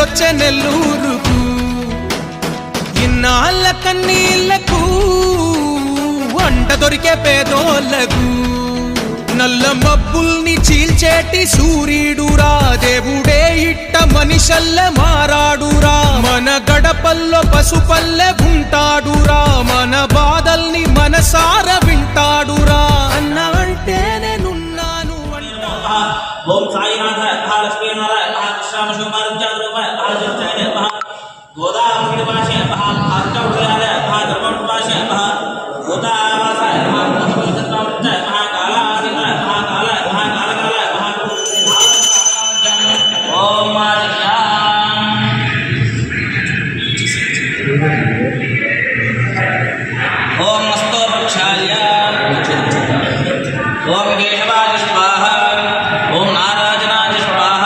ఎన్నెలొచ్చే నెల్లూరుకు ఇన్నాళ్ళ కన్నీళ్లకు వంట దొరికే పేదోళ్లకు నల్ల మబ్బుల్ని చీల్చేటి సూర్యుడురా దేవుడే ఇట్ట మనిషల్లె మారాడురా మన గడపల్లో పసుపల్లె ఉంటాడురా మన బాధల్ని మనసార వింటాడురా అన్న అంటే నేనున్నాను ఓం సాయినాథ మహాలక్ష్మీనారాయణ మహాకృష్ణ గోదావరి భాష మహార్కౌర్యాల మహాధర్మ భాష గోదావాస ఓం మస్తో వృక్షాయ ఓం కేశవాయ స్వాహ ఓం నారాజనాయ స్వాహ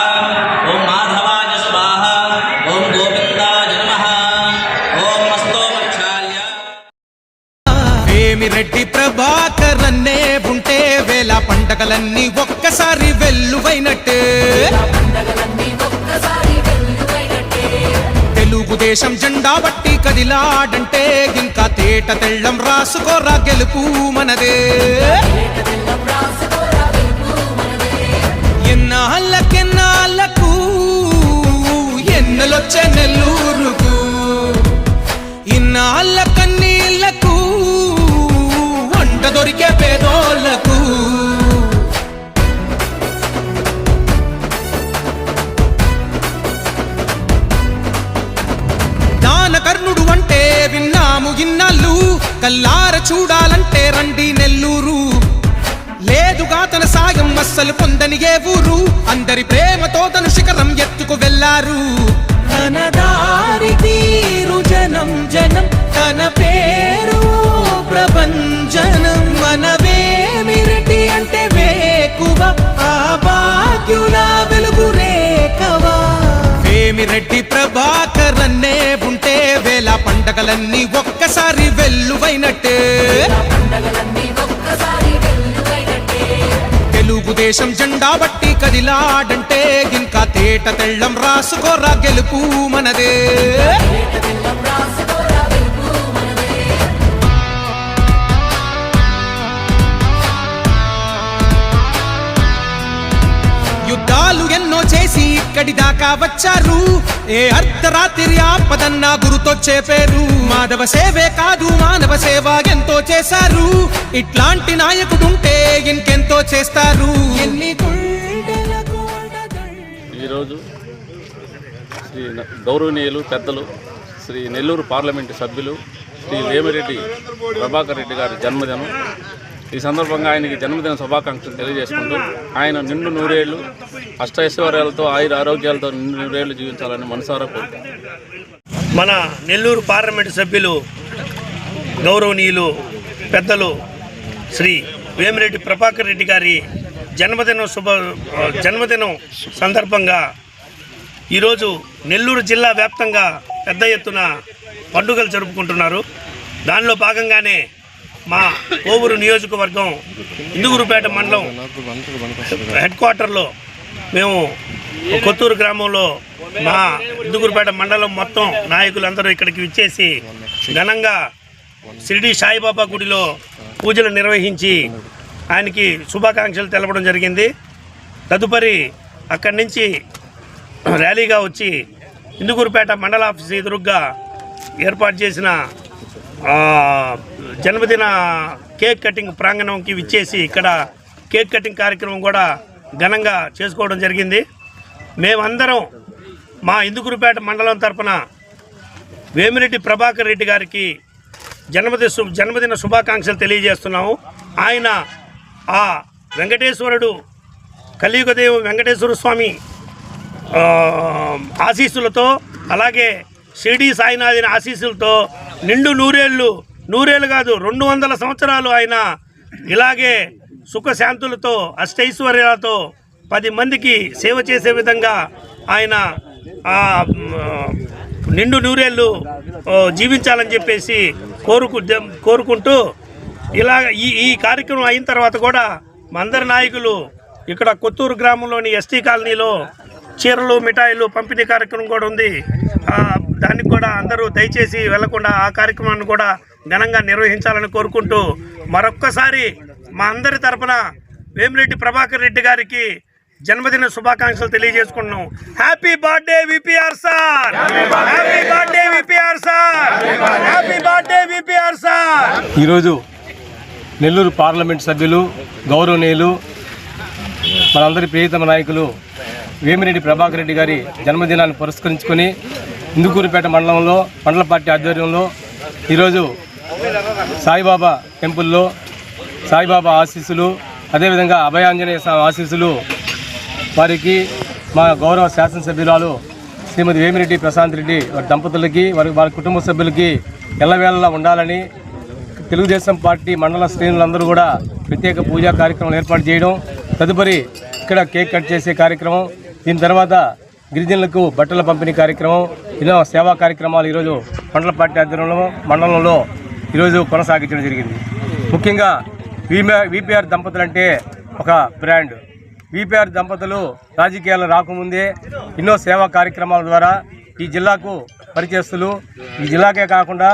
ఓం మాధవాయ స్వాహ ఓం గోవిందాయ నమః ఓం మస్తో వృక్షాయ. వేమిరెడ్డి ప్రభాకర్ అన్నే ఉంటే వేల పండగలన్నీ ఒక్కసారి వెల్లువైనట్టే తెలుగుదేశం జెండా బట్టి కదిలాడంటే ఇంకా తేట తెళ్ళం రాసుకోరా గెలుపు మనదే ఎన్నాళ్ళకెన్నాళ్ళకు ఎన్నెలొచ్చే నెల్లూరుకు ఇన్నాళ్ళ కన్నీళ్లకు వంట దొరికే పేదోళ్లకు కర్ణుడు అంటే విన్నాము ఇన్నాళ్ళు కల్లార చూడాలంటే రండి నెల్లూరు లేదుగా తన సాయం అస్సలు పొందని ఏ ఊరు అందరి ప్రేమతో తను శిఖరం ఎత్తుకు వెళ్లారు తన దారి తీరు జనం జనం తన పేరు ప్రభంజనం మన వేమిరెడ్డి అంటే వేకువ ఆ భాగ్యుల వెలుగు రేఖవా వేమిరెడ్డి ప్రభాకర్ అన్నే ఉంటే వేల పండగలన్నీ ఒక్కసారి వెల్లువైనట్టే తెలుగుదేశం జెండా బట్టి కదిలాడంటే ఇంకా తేట తెళ్ళం రాసుకోరా గెలుపు మనదే యుద్ధాలు ఎన్నో చేసి ఇక్కడి దాకా వచ్చారు ఏ అర్ధరాత్రి ఆపదన్నా గురుతొచ్చే పేరు మాధవ సేవే కాదు మానవ సేవ ఎంతో చేశారు ఇట్లాంటి నాయకుడుంటే ఇంకెంతో చేస్తారు ఈరోజు శ్రీ గౌరవనీయులు పెద్దలు శ్రీ నెల్లూరు పార్లమెంటు సభ్యులు శ్రీ వేమిరెడ్డి ప్రభాకర్ రెడ్డి గారి జన్మదినం. ఈ సందర్భంగా ఆయనకి జన్మదిన శుభాకాంక్షలు తెలియజేసుకుంటూ ఆయన నిండు నూరేళ్లు అష్టైశ్వర్యాలతో ఆయుర ఆరోగ్యాలతో నిండు నూరేళ్లు జీవించాలని మనసారా కోరుకుంటున్నాను. మన నెల్లూరు పార్లమెంటు సభ్యులు గౌరవనీయులు పెద్దలు శ్రీ వేమిరెడ్డి ప్రభాకర్ రెడ్డి గారి జన్మదినం సందర్భంగా ఈరోజు నెల్లూరు జిల్లా వ్యాప్తంగా పెద్ద ఎత్తున పండుగలు జరుపుకుంటున్నారు. దానిలో భాగంగానే మా కోవూరు నియోజకవర్గం ఇందుగురుపేట మండలం హెడ్ క్వార్టర్లో మేము కొత్తూరు గ్రామంలో మా ఇందుగురుపేట మండలం మొత్తం నాయకులందరూ ఇక్కడికి విచ్చేసి ఘనంగా షిరిడి సాయిబాబా గుడిలో పూజలు నిర్వహించి ఆయనకి శుభాకాంక్షలు తెలపడం జరిగింది. తదుపరి అక్కడి నుంచి ర్యాలీగా వచ్చి ఇందుగురుపేట మండల ఆఫీస్ ఎదురుగ్గా ఏర్పాటు చేసిన జన్మదిన కేక్ కటింగ్ ప్రాంగణంకి విచ్చేసి ఇక్కడ కేక్ కటింగ్ కార్యక్రమం కూడా ఘనంగా చేసుకోవడం జరిగింది. మేమందరం మా ఇందుగురుపేట మండలం తరపున వేమిరెడ్డి ప్రభాకర్ రెడ్డి గారికి జన్మదిన శుభాకాంక్షలు తెలియజేస్తున్నాము. ఆయన ఆ వెంకటేశ్వరుడు కలియుగదేవు వెంకటేశ్వర స్వామి ఆశీస్సులతో అలాగే షిరిడి సాయినాథుని ఆశీస్సులతో నిండు నూరేళ్ళు కాదు 200 సంవత్సరాలు ఆయన ఇలాగే సుఖశాంతులతో అష్టైశ్వర్యాలతో 10 మందికి సేవ చేసే విధంగా ఆయన నిండు నూరేళ్ళు జీవించాలని చెప్పేసి కోరుకుంటూ ఇలా ఈ కార్యక్రమం అయిన తర్వాత కూడా మా అందరి నాయకులు ఇక్కడ కొత్తూరు గ్రామంలోని ఎస్టీ కాలనీలో చీరలు మిఠాయిలు పంపిణీ కార్యక్రమం కూడా ఉంది. దానికి కూడా అందరూ దయచేసి వెళ్లకుండా ఆ కార్యక్రమాన్ని కూడా ఘనంగా నిర్వహించాలని కోరుకుంటూ మరొక్కసారి మా అందరి తరపున వేమిరెడ్డి ప్రభాకర్ రెడ్డి గారికి జన్మదిన శుభాకాంక్షలు తెలియజేసుకుంటున్నాం. Happy birthday VPR sir, happy birthday VPR sir, happy birthday VPR sir. ఈరోజు నెల్లూరు పార్లమెంట్ సభ్యులు గౌరవనీయులు మనందరి ప్రియతమ నాయకులు వేమిరెడ్డి ప్రభాకర్ రెడ్డి గారి జన్మదినాన్ని పురస్కరించుకొని ఇందుకూరుపేట మండలంలో మండల పార్టీ ఆధ్వర్యంలో ఈరోజు సాయిబాబా టెంపుల్లో సాయిబాబా ఆశీస్సులు, అదేవిధంగా అభయాంజనేయ స్వామి ఆశీస్సులు వారికి మా గౌరవ శాసనసభ్యురాలు శ్రీమతి వేమిరెడ్డి ప్రశాంత్ రెడ్డి వారి దంపతులకి వారి కుటుంబ సభ్యులకి ఎల్లవేళలా ఉండాలని తెలుగుదేశం పార్టీ మండల శ్రేణులందరూ కూడా ప్రత్యేక పూజా కార్యక్రమాలు ఏర్పాటు చేయడం, తదుపరి ఇక్కడ కేక్ కట్ చేసే కార్యక్రమం, దీని తర్వాత గిరిజనులకు బట్టల పంపిణీ కార్యక్రమం, ఎన్నో సేవా కార్యక్రమాలు ఈరోజు మండల పార్టీ ఆధ్వర్యంలో మండలంలో ఈరోజు కొనసాగించడం జరిగింది. ముఖ్యంగా విపిఆర్ దంపతులు అంటే ఒక బ్రాండ్. విపిఆర్ దంపతులు రాజకీయాలు రాకముందే ఎన్నో సేవా కార్యక్రమాల ద్వారా ఈ జిల్లాకు పరిచయస్తులు, ఈ జిల్లాకే కాకుండా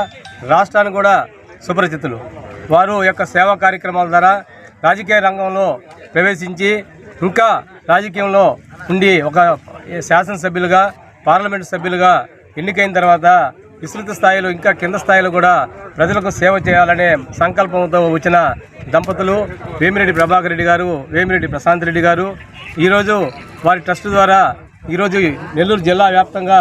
రాష్ట్రానికి కూడా సుపరిచితులు. వారు యొక్క సేవా కార్యక్రమాల ద్వారా రాజకీయ రంగంలో ప్రవేశించి ఇంకా రాజకీయంలో ఉండి ఒక శాసనసభ్యులుగా పార్లమెంటు సభ్యులుగా ఎన్నికైన తర్వాత విస్తృత స్థాయిలో ఇంకా కింద స్థాయిలో కూడా ప్రజలకు సేవ చేయాలనే సంకల్పంతో వచ్చిన దంపతులు వేమిరెడ్డి ప్రభాకర్ రెడ్డి గారు, వేమిరెడ్డి ప్రశాంత్ రెడ్డి గారు. ఈరోజు వారి ట్రస్ట్ ద్వారా ఈరోజు నెల్లూరు జిల్లా వ్యాప్తంగా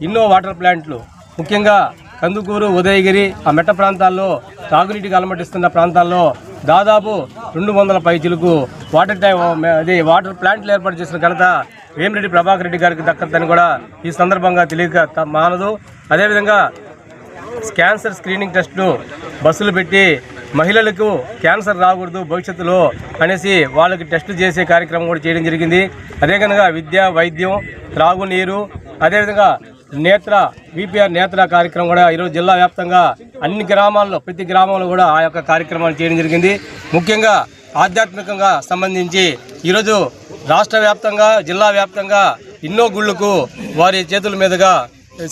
ఎన్నో వాటర్ ప్లాంట్లు, ముఖ్యంగా కందుకూరు, ఉదయగిరి ఆ మెట్ట ప్రాంతాల్లో తాగునీటికి అలమటిస్తున్న ప్రాంతాల్లో దాదాపు 200 పైచిలకు వాటర్ ప్లాంట్లు ఏర్పాటు చేసిన ఘనత వేమిరెడ్డి ప్రభాకర్ రెడ్డి గారికి దక్కదని కూడా ఈ సందర్భంగా తెలియక మానదు. అదేవిధంగా క్యాన్సర్ స్క్రీనింగ్ టెస్టులు బస్సులు పెట్టి మహిళలకు క్యాన్సర్ రాకూడదు భవిష్యత్తులో అనేసి వాళ్ళకి టెస్టులు చేసే కార్యక్రమం కూడా చేయడం జరిగింది. అదేవిధంగా విద్య, వైద్యం, త్రాగునీరు, అదేవిధంగా విపిఆర్ నేత్ర కార్యక్రమం కూడా ఈరోజు జిల్లా వ్యాప్తంగా అన్ని గ్రామాల్లో ప్రతి గ్రామంలో కూడా ఆ యొక్క కార్యక్రమాలు చేయడం జరిగింది. ముఖ్యంగా ఆధ్యాత్మికంగా సంబంధించి ఈరోజు రాష్ట్ర వ్యాప్తంగా జిల్లా వ్యాప్తంగా ఎన్నో గుళ్ళకు వారి చేతుల మీదుగా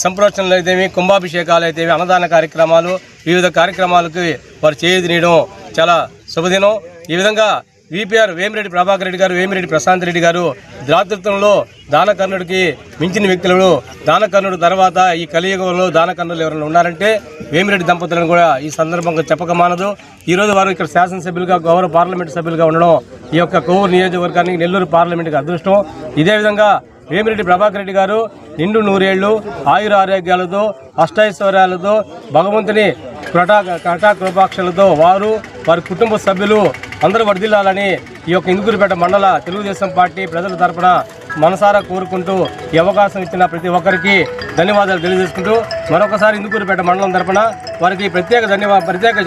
సంప్రోక్షణలు అయితేమి, కుంభాభిషేకాలు అయితేమి, అన్నదాన కార్యక్రమాలు, వివిధ కార్యక్రమాలకు వారు చేయడం చాలా శుభదినం. ఈ విధంగా విపిఆర్ వేమిరెడ్డి ప్రభాకర్ రెడ్డి గారు, వేమిరెడ్డి ప్రశాంత్ రెడ్డి గారు దాతృత్వంలో దానకర్ణుడికి మించిన వ్యక్తులను, దానకర్ణుడు తర్వాత ఈ కలియుగంలో దానకర్ణులు ఎవరైనా ఉన్నారంటే వేమిరెడ్డి దంపతులను కూడా ఈ సందర్భంగా చెప్పక మానదు. ఈరోజు వారు ఇక్కడ శాసనసభ్యులుగా, గౌరవ పార్లమెంటు సభ్యులుగా ఉండడం ఈ యొక్క కోవూరు నియోజకవర్గానికి, నెల్లూరు పార్లమెంటుకి అదృష్టం. ఇదే విధంగా వేమిరెడ్డి ప్రభాకర్ రెడ్డి గారు నిండు 100 ఏళ్ళు ఆయుర ఆరోగ్యాలతో, అష్టైశ్వర్యాలతో, భగవంతుని కృపాక్షలతో వారి కుటుంబ సభ్యులు అందరూ వర్ధిల్లాలని ఈ యొక్క ఇందుకూరుపేట మండల తెలుగుదేశం పార్టీ ప్రజల తరపున మనసారా కోరుకుంటూ ఈ అవకాశం ఇచ్చిన ప్రతి ఒక్కరికి ధన్యవాదాలు తెలియజేసుకుంటూ మరొకసారి ఇందుకూరుపేట మండలం తరపున వారికి ప్రత్యేక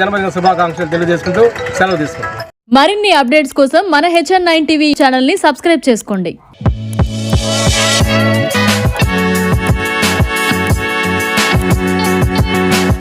జన్మదిన శుభాకాంక్షలు తెలియజేసుకుంటూ సెలవు తీసుకుంటాం. మరిన్ని అప్డేట్స్ కోసం మన HN9 టీవీ ఛానల్ని సబ్స్క్రైబ్ చేసుకోండి.